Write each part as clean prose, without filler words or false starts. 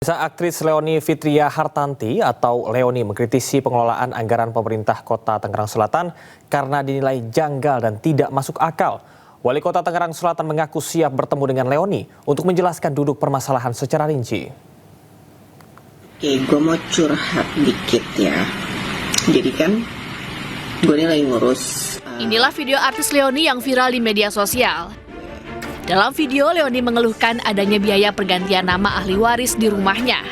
Aktris Leony Fitria Hartanti atau Leony mengkritisi pengelolaan anggaran pemerintah Kota Tangerang Selatan karena dinilai janggal dan tidak masuk akal. Wali Kota Tangerang Selatan mengaku siap bertemu dengan Leony untuk menjelaskan duduk permasalahan secara rinci. Oke, gue mau curhat dikit ya. Jadi kan gue ini lagi ngurus. Inilah video artis Leony yang viral di media sosial. Dalam video, Leony mengeluhkan adanya biaya pergantian nama ahli waris di rumahnya.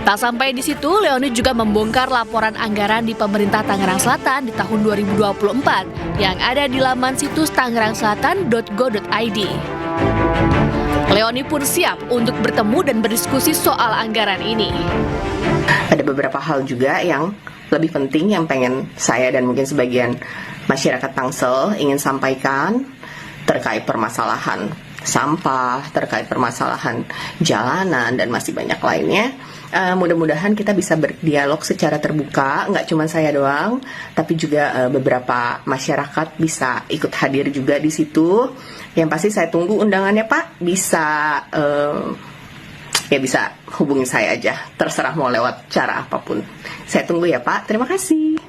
Tak sampai di situ, Leony juga membongkar laporan anggaran di pemerintah Tangerang Selatan di tahun 2024 yang ada di laman situs tangerangselatan.go.id. Leony pun siap untuk bertemu dan berdiskusi soal anggaran ini. Ada beberapa hal juga yang lebih penting yang pengen saya dan mungkin sebagian masyarakat Tangsel ingin sampaikan terkait permasalahan sampah, terkait permasalahan jalanan, dan masih banyak lainnya. Mudah-mudahan kita bisa berdialog secara terbuka, nggak cuma saya doang, tapi juga beberapa masyarakat bisa ikut hadir juga di situ. Yang pasti saya tunggu undangannya, Pak. Bisa bisa hubungi saya aja, terserah mau lewat cara apapun. Saya tunggu ya, Pak. Terima kasih.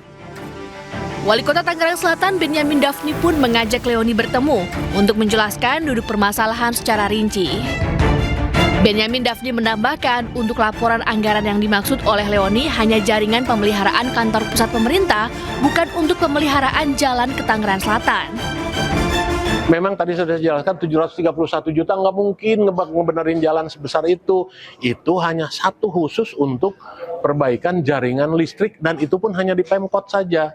Wali Kota Tangerang Selatan Benyamin Daphni pun mengajak Leony bertemu untuk menjelaskan duduk permasalahan secara rinci. Benyamin Daphni menambahkan untuk laporan anggaran yang dimaksud oleh Leony hanya jaringan pemeliharaan kantor pusat pemerintah, bukan untuk pemeliharaan jalan ke Tangerang Selatan. Memang tadi sudah dijelaskan 731 juta nggak mungkin ngebenerin jalan sebesar itu. Itu hanya satu khusus untuk perbaikan jaringan listrik, dan itu pun hanya di Pemkot saja.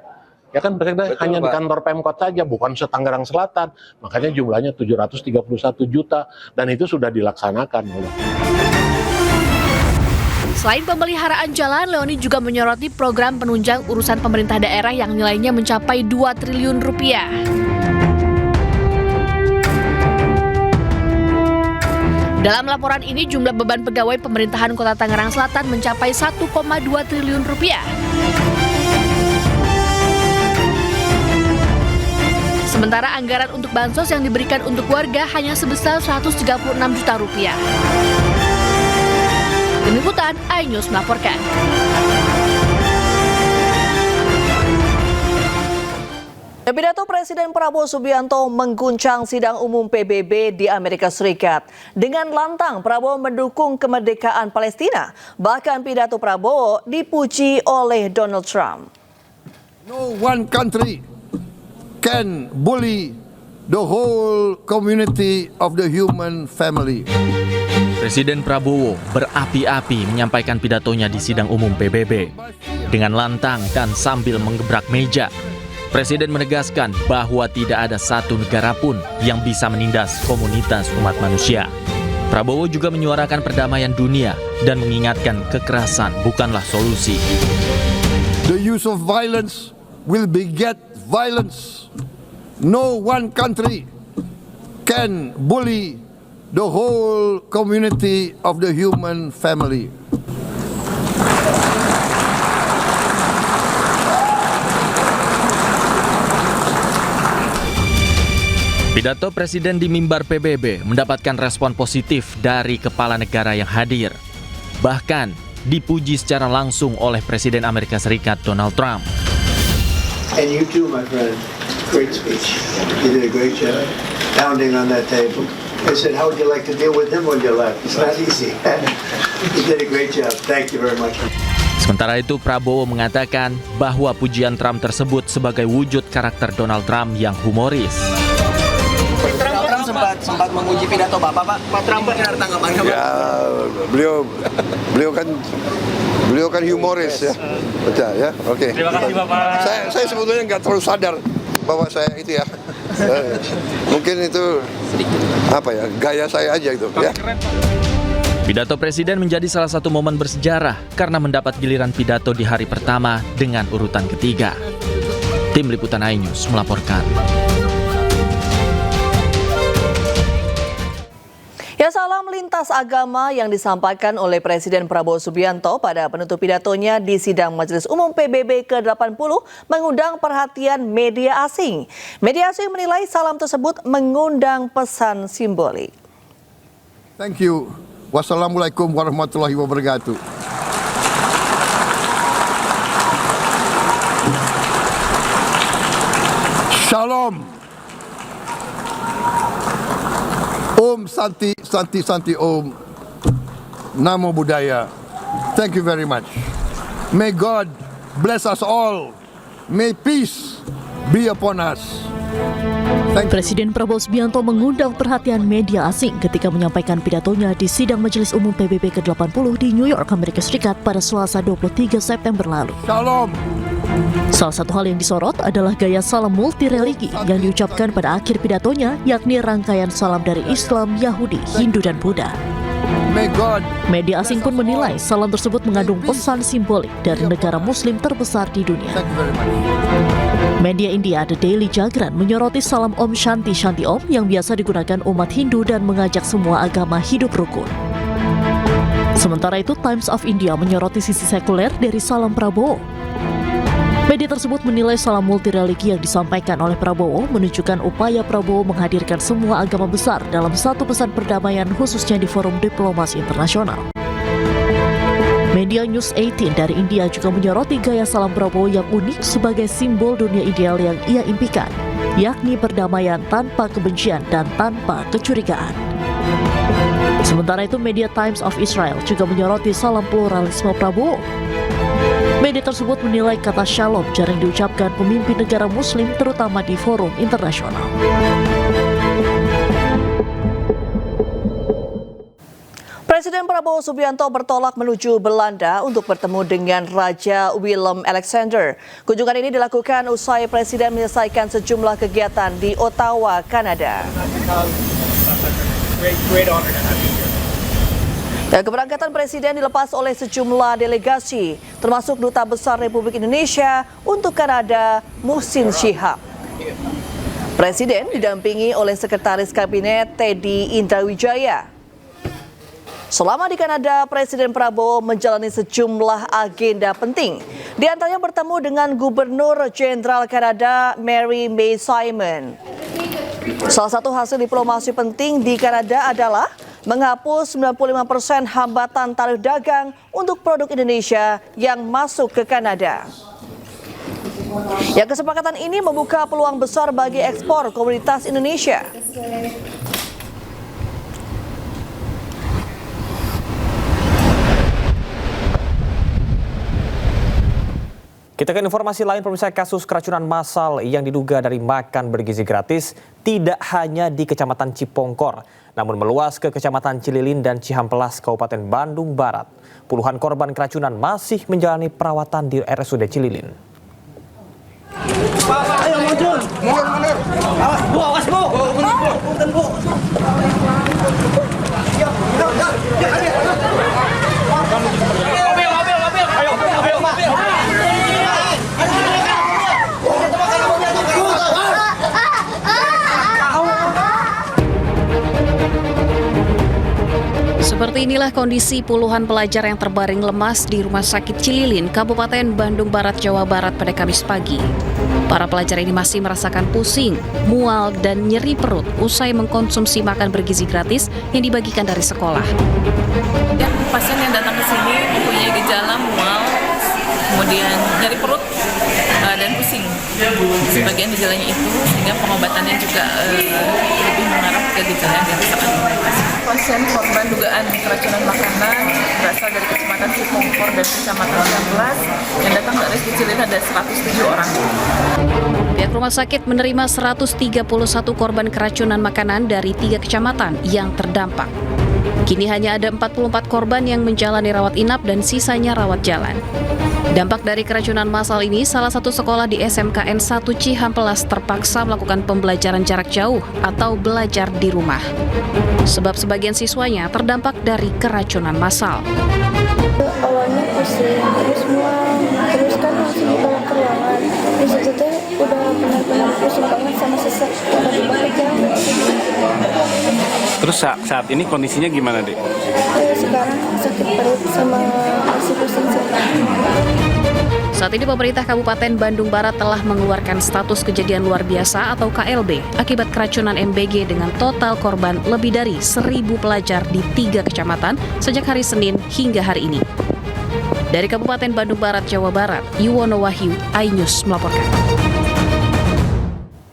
Ya kan, hanya Pak, di kantor Pemkot saja, bukan se-Tangerang Selatan. Makanya jumlahnya 731 juta, dan itu sudah dilaksanakan. Selain pemeliharaan jalan, Leony juga menyoroti program penunjang urusan pemerintah daerah yang nilainya mencapai 2 triliun rupiah. Dalam laporan ini, jumlah beban pegawai pemerintahan Kota Tangerang Selatan mencapai 1,2 triliun rupiah. Sementara anggaran untuk bansos yang diberikan untuk warga hanya sebesar 136 juta rupiah. Tim Liputan, iNews melaporkan. Pidato Presiden Prabowo Subianto mengguncang sidang umum PBB di Amerika Serikat. Dengan lantang, Prabowo mendukung kemerdekaan Palestina. Bahkan pidato Prabowo dipuji oleh Donald Trump. No one country can bully the whole community of the human family. Presiden Prabowo berapi-api menyampaikan pidatonya di sidang umum PBB. Dengan lantang dan sambil menggebrak meja, Presiden menegaskan bahwa tidak ada satu negara pun yang bisa menindas komunitas umat manusia. Prabowo juga menyuarakan perdamaian dunia dan mengingatkan kekerasan bukanlah solusi. The use of violence will beget violence. No one country can bully the whole community of the human family. Pidato Presiden di mimbar PBB mendapatkan respon positif dari kepala negara yang hadir. Bahkan dipuji secara langsung oleh Presiden Amerika Serikat Donald Trump. And you too, my friend. Great speech. You did a great job pounding on that table. I said, how would you like to deal with him when you left? It's not easy. You did a great job. Thank you very much. Sementara itu, Prabowo mengatakan bahwa pujian Trump tersebut sebagai wujud karakter Donald Trump yang humoris. Trump sempat menguji pidato Bapak, Pak. Pak Trump benar tanggapannya, Pak? Ya, beliau kan humoris ya. Betul ya. Oke. Terima kasih, Bapak. Saya sebetulnya nggak terlalu sadar bahwa saya itu ya. Mungkin itu gaya saya aja gitu ya. Pidato Presiden menjadi salah satu momen bersejarah karena mendapat giliran pidato di hari pertama dengan urutan ketiga. Tim Liputan iNews melaporkan. Ya, salam lintas agama yang disampaikan oleh Presiden Prabowo Subianto pada penutup pidatonya di sidang Majelis Umum PBB ke-80 mengundang perhatian media asing. Media asing menilai salam tersebut mengundang pesan simbolik. Thank you Wassalamualaikum warahmatullahi wabarakatuh. Shalom. Om Santi, Santi, Santi Om. Namo Buddhaya. Thank you very much. May God bless us all. May peace be upon us. Presiden Prabowo Subianto mengundang perhatian media asing ketika menyampaikan pidatonya di sidang Majelis Umum PBB ke-80 di New York, Amerika Serikat pada Selasa 23 September lalu. Shalom. Salah satu hal yang disorot adalah gaya salam multireligi yang diucapkan pada akhir pidatonya, yakni rangkaian salam dari Islam, Yahudi, Hindu, dan Buddha. Media asing pun menilai salam tersebut mengandung pesan simbolik dari negara Muslim terbesar di dunia. Media India The Daily Jagran menyoroti salam Om Shanti Shanti Om yang biasa digunakan umat Hindu dan mengajak semua agama hidup rukun. Sementara itu, Times of India menyoroti sisi sekuler dari salam Prabowo. Media tersebut menilai salam multireligi yang disampaikan oleh Prabowo menunjukkan upaya Prabowo menghadirkan semua agama besar dalam satu pesan perdamaian, khususnya di forum diplomasi internasional. Media News 18 dari India juga menyoroti gaya salam Prabowo yang unik sebagai simbol dunia ideal yang ia impikan, yakni perdamaian tanpa kebencian dan tanpa kecurigaan. Sementara itu, media Times of Israel juga menyoroti salam pluralisme Prabowo. Media tersebut menilai kata shalom jarang diucapkan pemimpin negara Muslim, terutama di forum internasional. Presiden Prabowo Subianto bertolak menuju Belanda untuk bertemu dengan Raja Willem-Alexander. Kunjungan ini dilakukan usai Presiden menyelesaikan sejumlah kegiatan di Ottawa, Kanada. Keberangkatan Presiden dilepas oleh sejumlah delegasi, termasuk Duta Besar Republik Indonesia untuk Kanada, Muhsin Syihab. Presiden didampingi oleh Sekretaris Kabinet Teddy Indrawijaya. Selama di Kanada, Presiden Prabowo menjalani sejumlah agenda penting. Di antaranya bertemu dengan Gubernur Jenderal Kanada Mary May Simon. Salah satu hasil diplomasi penting di Kanada adalah menghapus 95% hambatan tarif dagang untuk produk Indonesia yang masuk ke Kanada. Kesepakatan ini membuka peluang besar bagi ekspor komoditas Indonesia. Kita ke informasi lain, pemirsa. Kasus keracunan massal yang diduga dari makan bergizi gratis tidak hanya di Kecamatan Cipongkor, namun meluas ke Kecamatan Cililin dan Cihampelas, Kabupaten Bandung Barat. Puluhan korban keracunan masih menjalani perawatan di RSUD Cililin. Ayo mundur. Mundur. Awas, Bu, awas, Bu. Punten, Bu. Seperti inilah kondisi puluhan pelajar yang terbaring lemas di Rumah Sakit Cililin, Kabupaten Bandung Barat, Jawa Barat pada Kamis pagi. Para pelajar ini masih merasakan pusing, mual, dan nyeri perut usai mengkonsumsi makan bergizi gratis yang dibagikan dari sekolah. Pasien yang datang ke sini mempunyai gejala mual, kemudian nyeri perut, dan pusing. Sebagian gejalanya itu, sehingga pengobatannya juga lebih mengarah ke gejala yang dirasakan oleh pasien. Pasien korban dugaan keracunan makanan berasal dari Kecamatan Cipongkor dan Kecamatan Cihampelas yang datang dari RSUD Cililin ada 107 orang. Pihak rumah sakit menerima 131 korban keracunan makanan dari 3 kecamatan yang terdampak. Kini hanya ada 44 korban yang menjalani rawat inap dan sisanya rawat jalan. Dampak dari keracunan massal ini, salah satu sekolah di SMKN 1 Cihampelas terpaksa melakukan pembelajaran jarak jauh atau belajar di rumah. Sebab sebagian siswanya terdampak dari keracunan massal. Awalnya pusing, terus mual, terus kan langsung dibawa ke ruangan. Di situ tuh udah benar-benar pusing banget sama sesak, udah dibawa jalan. Terus saat ini kondisinya gimana, Dek? Sekarang sakit perut sama masih pusing. Saat ini pemerintah Kabupaten Bandung Barat telah mengeluarkan status kejadian luar biasa atau KLB akibat keracunan MBG dengan total korban lebih dari 1.000 pelajar di 3 kecamatan sejak hari Senin hingga hari ini. Dari Kabupaten Bandung Barat, Jawa Barat, Yuwono Wahyu, iNews melaporkan.